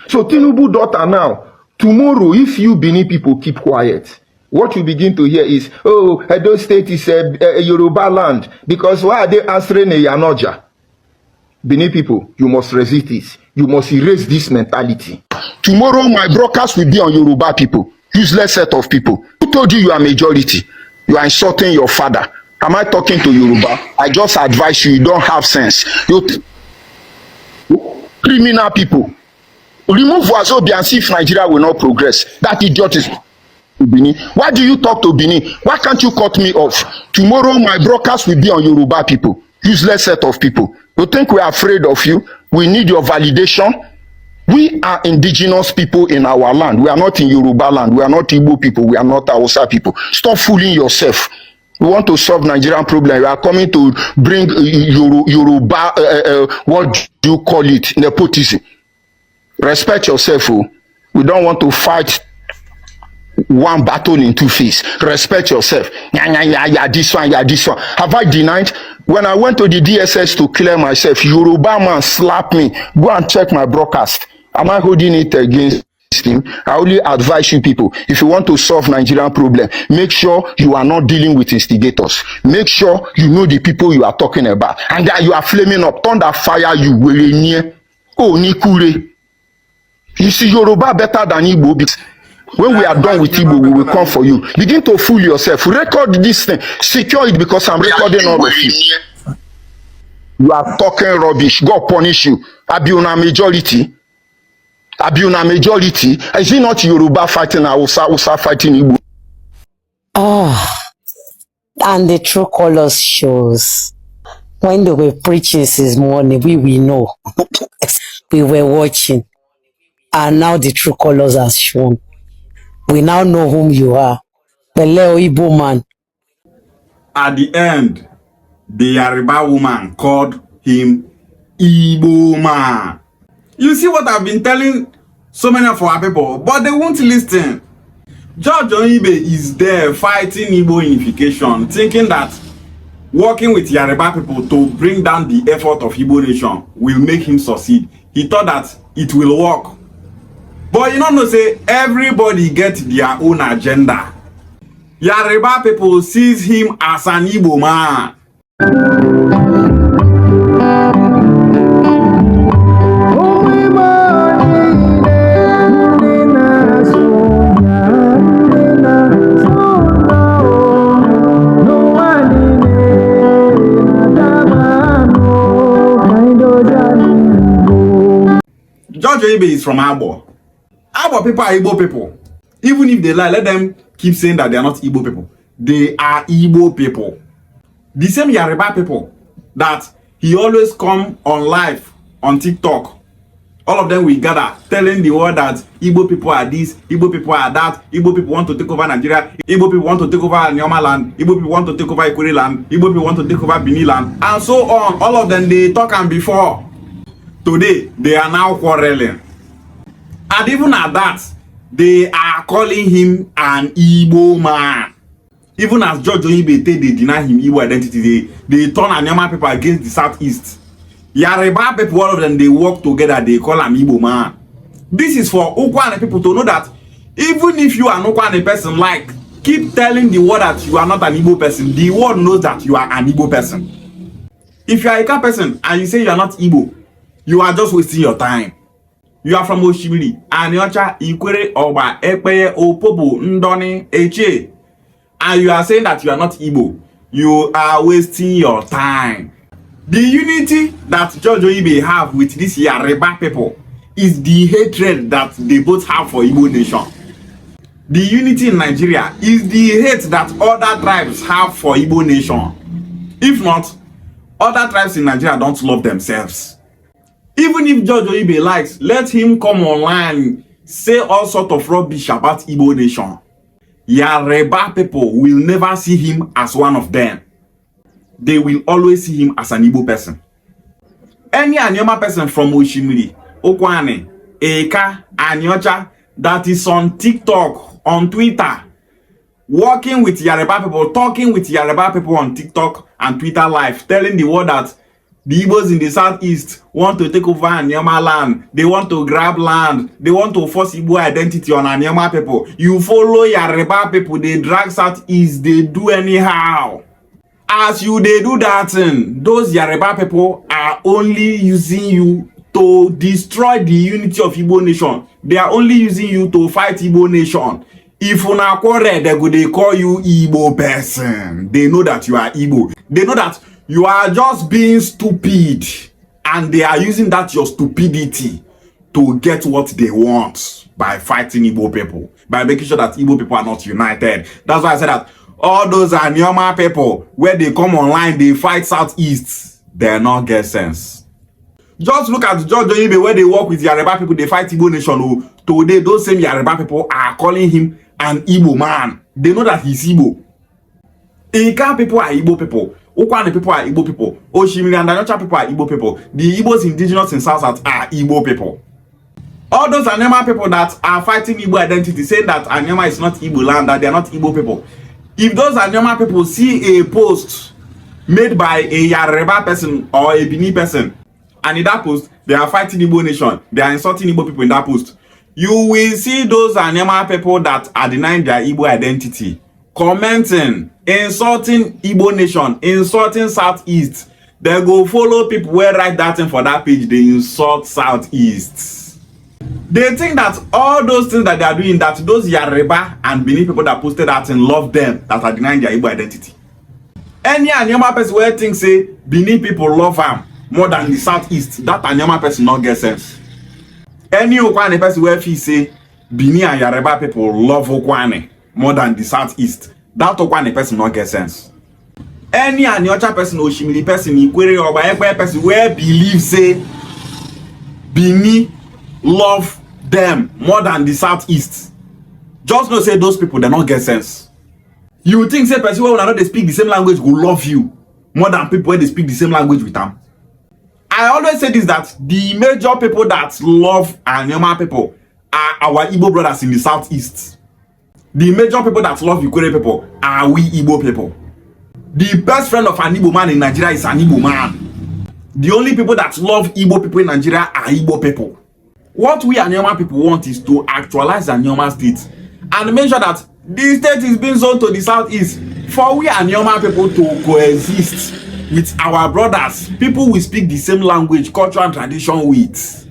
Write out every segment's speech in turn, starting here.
So Tinubu daughter now, tomorrow, if you Bini people keep quiet, what you begin to hear is, oh, Edo State is a Yoruba land, because why are they answering a Yanoja? Bini people, you must resist this. You must erase this mentality. Tomorrow, my broadcast will be on Yoruba people, useless set of people. Who told you are majority? You are insulting your father. Am I talking to Yoruba? I just advise you, you don't have sense. You criminal people. Remove Wazobia and see if Nigeria will not progress. That idiot is Bini. Why do you talk to Bini? Why can't you cut me off? Tomorrow, my broadcast will be on Yoruba people, useless set of people. You think we are afraid of you? We need your validation. We are indigenous people in our land. We are not in Yoruba land. We are not Igbo people. We are not Hausa people. Stop fooling yourself. You want to solve Nigerian problem. You are coming to bring Yoruba, what do you call it? Nepotism. Respect yourself. Oh. We don't want to fight one battle in two phases. Respect yourself. Yeah, this one, yeah, this one. Have I denied? When I went to the DSS to clear myself, Yoruba man slapped me. Go and check my broadcast. Am I holding it against him? I only advise you people, if you want to solve Nigerian problem, make sure you are not dealing with instigators. Make sure you know the people you are talking about. And that you are flaming up. Thunder fire you. Oh, Nikure. You see, Yoruba better than Igbo. When we are done with Igbo, we will come for you. Begin to fool yourself. Record this thing. Secure it because I'm recording all of you. You are talking rubbish. God punish you. Abiuna majority. Abiuna majority. Is it not Yoruba fighting Hausa fighting Igbo? And the true colors shows. When they were preaching this morning, we know. We were watching. And now the true colors are shown. We now know whom you are. The Leo Igbo man. At the end, the Yariba woman called him Igbo man. You see what I've been telling so many of our people, but they won't listen. George Oyibe is there fighting Igbo unification, thinking that working with Yariba people to bring down the effort of Igbo nation will make him succeed. He thought that it will work. But you know, say everybody get their own agenda. Yariba people sees him as an Igbo man. George Oyibe is from Igbo. Igbo people are Igbo people. Even if they lie, let them keep saying that they are not Igbo people. They are Igbo people. The same Yariba people that he always come on live on TikTok. All of them will gather telling the world that Igbo people are this, Igbo people are that, Igbo people want to take over Nigeria, Igbo people want to take over Anioma land, Igbo people want to take over Ikwere land, Igbo people want to take over Bini land, and so on. All of them, they talk and before. Today, they are now quarreling. And even at that, they are calling him an Igbo man. Even as George Oyibe, they deny him Igbo identity. They turn Anioma people against the Southeast. Yariba people, all of them, they work together. They call him Igbo man. This is for Ukwane people to know that even if you are an Ukwane person, like, keep telling the world that you are not an Igbo person. The world knows that you are an Igbo person. If you are a Ika person and you say you are not Igbo, you are just wasting your time. You are from Oshimiri, Aniocha, Ikwere, Oba, Ekpeye, Opobo, Ndoni, Eche. And you are saying that you are not Igbo. You are wasting your time. The unity that George Oyibe have with this Yariba people is the hatred that they both have for Igbo nation. The unity in Nigeria is the hate that other tribes have for Igbo nation. If not, other tribes in Nigeria don't love themselves. Even if George Oyibe likes, let him come online, say all sort of rubbish about Igbo nation. Yariba people will never see him as one of them. They will always see him as an Igbo person. Any Anioma person from Oshimiri, Okwane, Eka, Aniocha that is on TikTok, on Twitter, working with Yariba people, talking with Yariba people on TikTok and Twitter live, telling the world that the Igbos in the southeast want to take over Anioma land. They want to grab land. They want to force Igbo identity on Anioma people. You follow Yariba people, they drag southeast, they do anyhow. As you they do that thing, those Yariba people are only using you to destroy the unity of Igbo nation. They are only using you to fight Igbo nation. If una quarrel, they call you Igbo person. They know that you are Igbo. They know that you are just being stupid, and they are using that your stupidity to get what they want by fighting Igbo people, by making sure that Igbo people are not united. That's why I said that all those Anioma people, where they come online, they fight Southeast, they not get sense. Just look at George Oyibe, where they work with Yoruba people, they fight Igbo nation. Oh, today, those same Yoruba people are calling him an Igbo man. They know that he's Igbo. Ika people are Igbo people. Okwane people are Igbo people. Oshimiri and Anyocha people are Igbo people. The Igbos indigenous in South South are Igbo people. All those Anioma people that are fighting Igbo identity, saying that Anioma is not Igbo land, that they are not Igbo people. If those Anioma people see a post made by a Yoruba person or a Bini person, and in that post, they are fighting Igbo nation, they are insulting Igbo people in that post, you will see those Anioma people that are denying their Igbo identity commenting, insulting Igbo nation, insulting Southeast. They go follow people who write that thing for that page, they insult Southeast. They think that all those things that they are doing, that those Yoruba and Bini people that posted that thing love them, that are denying their Igbo identity. Any Anioma person where thinks say Bini people love them more than the Southeast, that Anioma person not get sense. Any Okwane person where feel say Bini and Yoruba people love Okwane more than the Southeast, that Okwane person not get sense. Any Anyocha person, Oshimiri person, Ikwere or Ekwe person where believe say Bini love them more than the Southeast, just know say those people they not get sense. You think say person where they speak the same language will love you more than people where they speak the same language with them? I always say this, that the major people that love Anioma people are our Igbo brothers in the Southeast. The major people that love Ikwere people are we Igbo people. The best friend of an Igbo man in Nigeria is an Igbo man. The only people that love Igbo people in Nigeria are Igbo people. What we Anioma people want is to actualize Anioma State and make sure that the state is being zoned to the Southeast for we Anioma people to coexist with our brothers, people we speak the same language, culture and tradition with.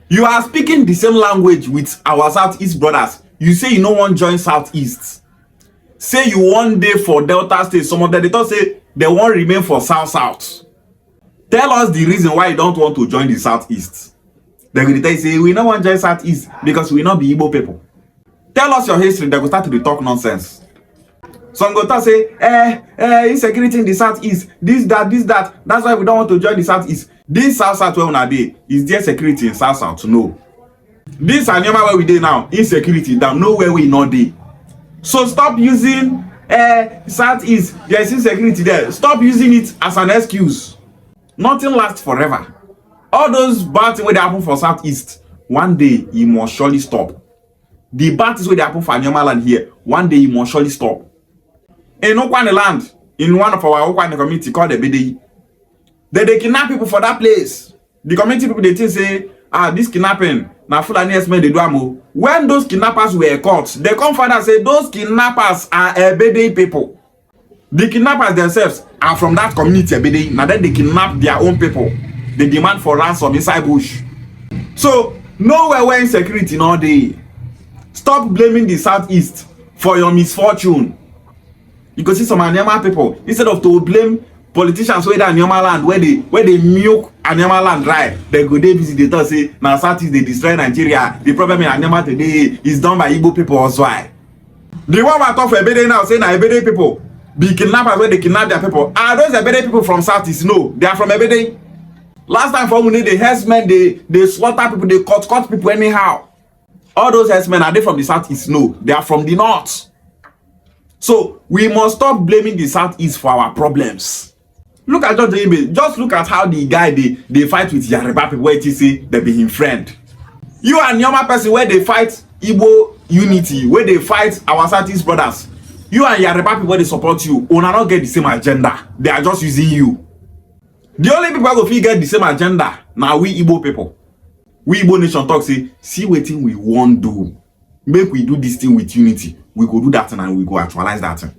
You are speaking the same language with our Southeast brothers. You say you no want join Southeast. Say you one day for Delta State. Some of them they don't say they won't remain for South South. Tell us the reason why you don't want to join the Southeast. They will tell you say we no want join Southeast because we not be Igbo people. Tell us your history. They will start to talk nonsense. Some go to say insecurity in the Southeast. This that. That's why we don't want to join the Southeast. This South South where una dey, is there security in South South? No. This Anioma where we dey now, insecurity down nowhere we not dey. So stop using Southeast, there's insecurity there. Stop using it as an excuse. Nothing lasts forever. All those bad things where they happen for Southeast, one day it must surely stop. The bad things where they happen for Anioma land here, one day it must surely stop. In Okwane land, in one of our Okwane community called the Bini-Igbo, they kidnap people for that place. The community people they think say, this kidnapping na Fulani men they do amo. When those kidnappers were caught, they come further and say those kidnappers are Ebede people. The kidnappers themselves are from that community Ebede. Now then they kidnap their own people. They demand for ransom inside bush. So nowhere where insecurity all day. Stop blaming the Southeast for your misfortune. You can see some Anioma people, instead of to blame politicians where the Anioma land, where they milk Anioma land dry, they go dey busy, they talk say now Southeast they destroy Nigeria. The problem in Anioma today is done by Igbo people also. Why? The one we talk for Ebede now say na Ebede people be kidnappers where they kidnap their people. Are those Ebede people from Southeast? No, they are from Ebede. Last time for Mune, the herdsmen they slaughter people, they cut people anyhow. All those herdsmen, are they from the Southeast? No, they are from the North. So we must stop blaming the Southeast for our problems. Look at George Oyibe. Just look at how the guy they fight with Yoruba people where he say they be his friend. You and Anioma person where they fight Igbo unity, where they fight our Southeast brothers. You and Yoruba people where they support you, will not get the same agenda. They are just using you. The only people go fit get the same agenda now we Igbo people. We Igbo nation talk say, see wetin we want do. Make we do this thing with unity. We go do that thing and we go actualize that thing.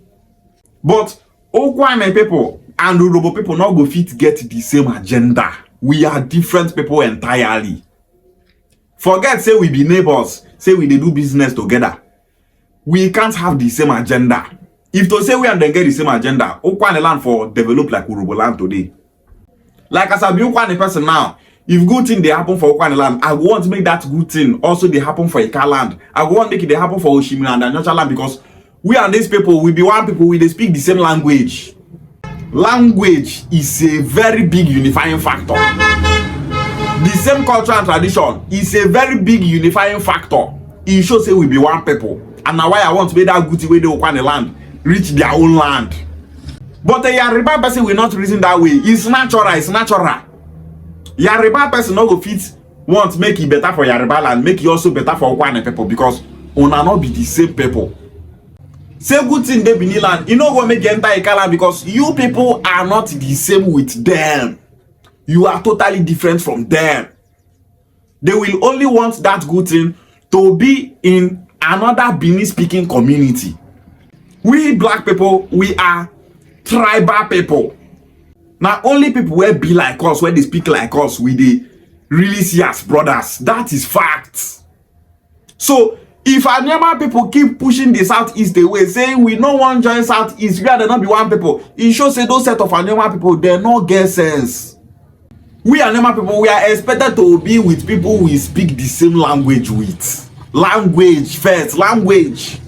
But Okwane people and Yoruba people not go fit get the same agenda. We are different people entirely. Forget say we be neighbors, say we dey do business together. We can't have the same agenda. If to say we and them get the same agenda, Okwane land for develop like Yoruba land today. Like as I be Okwane person now, if good thing they happen for Okwane land, I want to make that good thing also they happen for Ika land. I want to make it they happen for Oshimiri and Ancestrally land because we and these people, we be one people, we they speak the same language. Language is a very big unifying factor. The same culture and tradition is a very big unifying factor. It shows say we be one people. And now why I want to make that good way they Okwane land reach their own land. But a Yariba person will not reason that way. It's natural, it's natural. Yariba person no go fit want make it better for Yariba land, make it also better for Okwane people because una not be the same people. Same good thing they Bini land. You know go make enter Ikala because you people are not the same with them. You are totally different from them. They will only want that good thing to be in another Bini speaking community. We black people, we are tribal people. Now only people where be like us, where they speak like us, we they really see as brothers. That is fact. So if Anioma people keep pushing the Southeast away, saying we no one join Southeast, we are not be one people, it shows say those set of Anioma people, they no get sense. We Anioma people, we are expected to be with people we speak the same language with. Language first, language.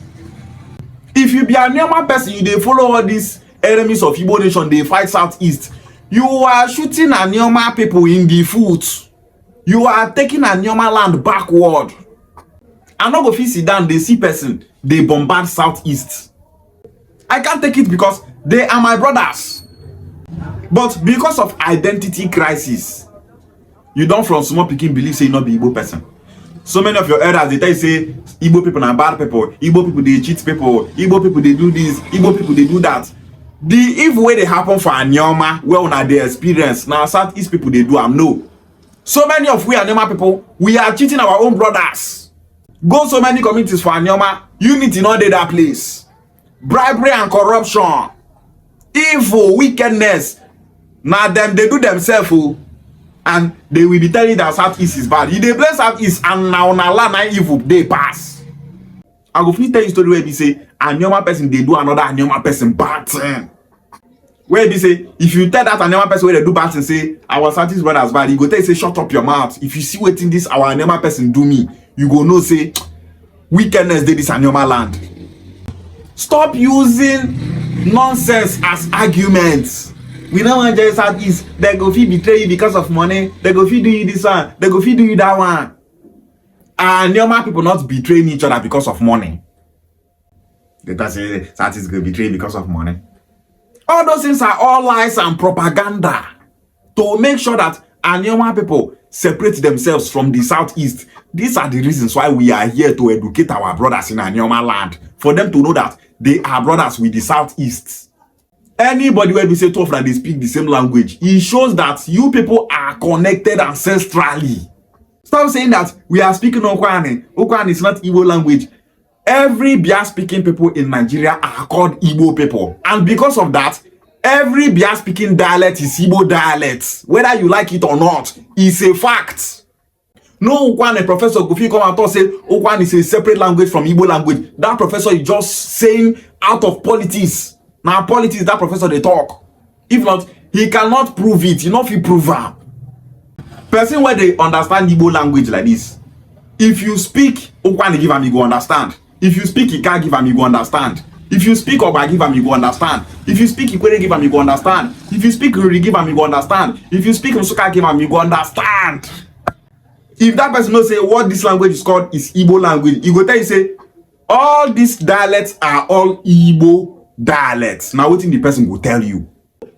If you be Anioma person, you they follow all these enemies of Igbo nation, they fight Southeast. You are shooting Anioma people in the foot. You are taking Anioma land backward. And not go fit sit down, they see person, they bombard Southeast. I can't take it because they are my brothers. But because of identity crisis, you don't from small picking believe say you not be Igbo person. So many of your elders they tell you say Igbo people are bad people, Igbo people they cheat people, Igbo people they do this, Igbo people they do that. The evil way they happen for Anioma, well now they experience now Southeast people they do no. So many of we Anioma people, we are cheating our own brothers. Go so many communities for Anioma, unity not dey that place. Bribery and corruption, evil, wickedness. Now them they do themselves, and they will be telling you that Southeast is bad. You they blame Southeast and now land evil they pass. I go fit tell you story where we say Anioma person they do another Anioma person bad thing. Where they say if you tell that Anioma person where they do bad thing say our Southeast brothers bad, you go tell you say shut up your mouth. If you see what in this our Anioma person do me, you go know say wickedness did this Anioma land. Stop using nonsense as arguments. We don't want to Southeast. They go fit betray you because of money. They go fit do you this one. They go fit do you that one. And Anioma people not betraying each other because of money. They can say Southeast go betray because of money. All those things are all lies and propaganda to make sure that Anioma people separate themselves from the Southeast. These are the reasons why we are here to educate our brothers in Anioma land, for them to know that they are brothers with the Southeast. Anybody where we say tough that they speak the same language, it shows that you people are connected ancestrally. Stop saying that we are speaking Okwane. Okwane is not Igbo language. Every Bia speaking people in Nigeria are called Igbo people, and because of that, every Bia speaking dialect is Igbo dialect. Whether you like it or not, it's a fact. No Okwane professor go fit come out and say Okwane is a separate language from Igbo language. That professor is just saying out of politics. Now politics, that professor they talk. If not, he cannot prove it. You know if he prove it. Person where they understand Igbo language like this, if you speak Okwane give him, you go understand. If you speak Ika give him, you go understand. If you speak Oba give him, you go understand. If you speak Ikwere give him, you go understand. If you speak Ruri give him, you go understand. If you speak Nsuka give him, you go understand. If that person knows say what this language is called is Igbo language, he go tell you say all these dialects are all Igbo dialects. Now what the person will tell you?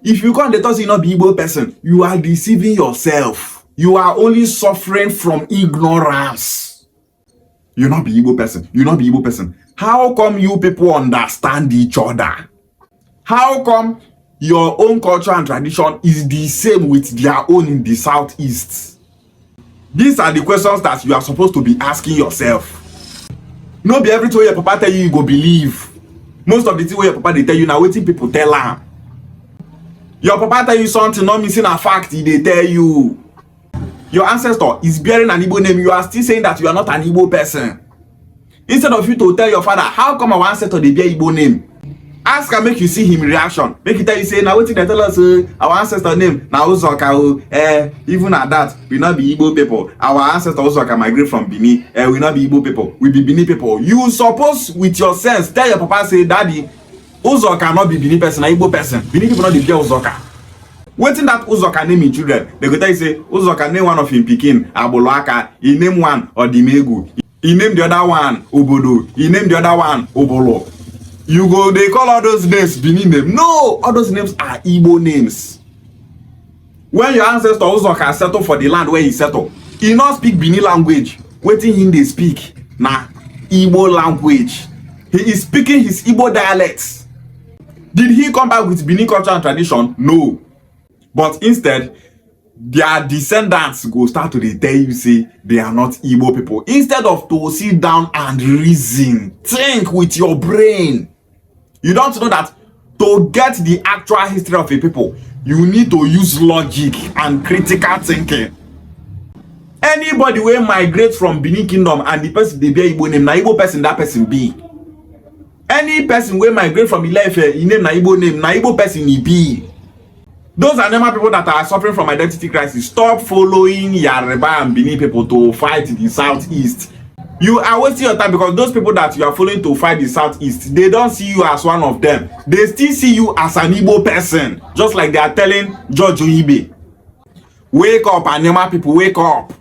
If you can't tell you not be Igbo person, you are deceiving yourself. You are only suffering from ignorance. You not be Igbo person. You not be Igbo person. How come you people understand each other? How come your own culture and tradition is the same with their own in the southeast? These are the questions that you are supposed to be asking yourself. No be everything your papa tell you go believe. Most of the things your papa they tell you now wetin people tell am. Your papa tell you something not missing a fact they tell you. Your ancestor is bearing an Igbo name, you are still saying that you are not an Igbo person. Instead of you to tell your father, how come our ancestor they bear Igbo name? Ask and make you see him reaction. Make you tell you say, now wetin they tell us our ancestor name na Uzoka even at that we not be Igbo people. Our ancestor Uzoka migrate from Bini. We not be Igbo people. We be Bini people. You suppose with your sense tell your papa say, daddy, Uzoka not be Bini person, na Igbo person. Bini people not be bear Uzoka. Wetin that Uzoka name in children? They go tell you say Uzoka name one of him pikin Aboloaka. He name one Odimegu. He name the other one Obodo. He name the other one Obolo. You go, they call all those names Bini name. No, all those names are Igbo names. When your ancestor Uzoka settle for the land where he settle, he not speak Bini language. Wetin him they speak na Igbo language. He is speaking his Igbo dialects. Did he come back with Bini culture and tradition? No. But instead, their descendants go start to tell you say they are not Igbo people. Instead of to sit down and reason, think with your brain. You don't know that to get the actual history of a people, you need to use logic and critical thinking. Anybody will migrate from Benin Kingdom and the person they bear Igbo name, na Igbo person that person be. Any person will migrate from Ile-Ife, he name na Igbo name, na Igbo person he be. Those are normal people that are suffering from identity crisis. Stop following Yariba and Bini people to fight the southeast. You are wasting your time because those people that you are following to fight the southeast, they don't see you as one of them. They still see you as an Igbo person, just like they are telling George Oyibe. Wake up, Anioma people, wake up.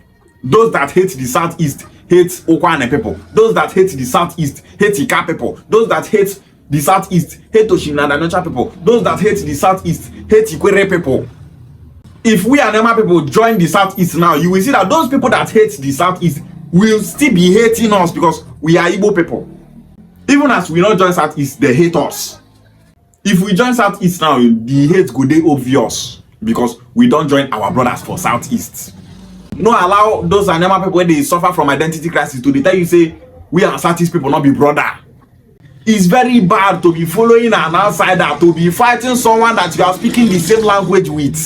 Those that hate the southeast hate Okwane people. Those that hate the southeast hate Ika people. Those that hate the southeast hate Oshinadanocha people. Those that hate the southeast hate Ikwere people. If we Anioma people join the southeast now, you will see that those people that hate the southeast will still be hating us because we are Igbo people. Even as we not join southeast, they hate us. If we join southeast now, the hate go dey obvious because we don't join our brothers for southeast. No allow those Anioma people where they suffer from identity crisis to tell you say we are southeast people not be brother. It's very bad to be following an outsider, to be fighting someone that you are speaking the same language with.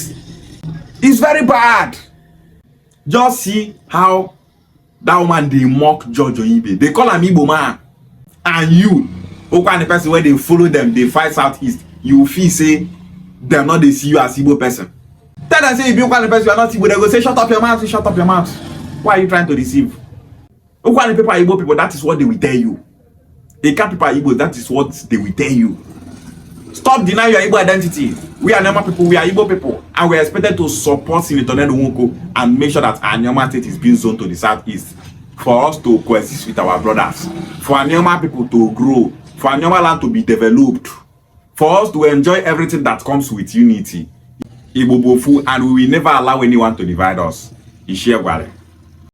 It's very bad. Just see how that woman they mock George Oyibe. They call him Igbo man. And you, the person where they follow them, they fight southeast, you feel say they're not they see you as Igbo person. Tell them say if you the person you are not Igbo, they go say shut up your mouth, shut up your mouth. Why are you trying to deceive? The people are Igbo people, that is what they will tell you. They can't people are Igbo, that is what they will tell you. Stop denying your Igbo identity. We are Anioma people, we are Igbo people, and we are expected to support Senator Ned Nwoko and make sure that Anioma State is being zoned to the southeast for us to coexist with our brothers, for Anioma people to grow, for Anioma land to be developed, for us to enjoy everything that comes with unity. Igbo bofu, and we will never allow anyone to divide us. Ishiegwale.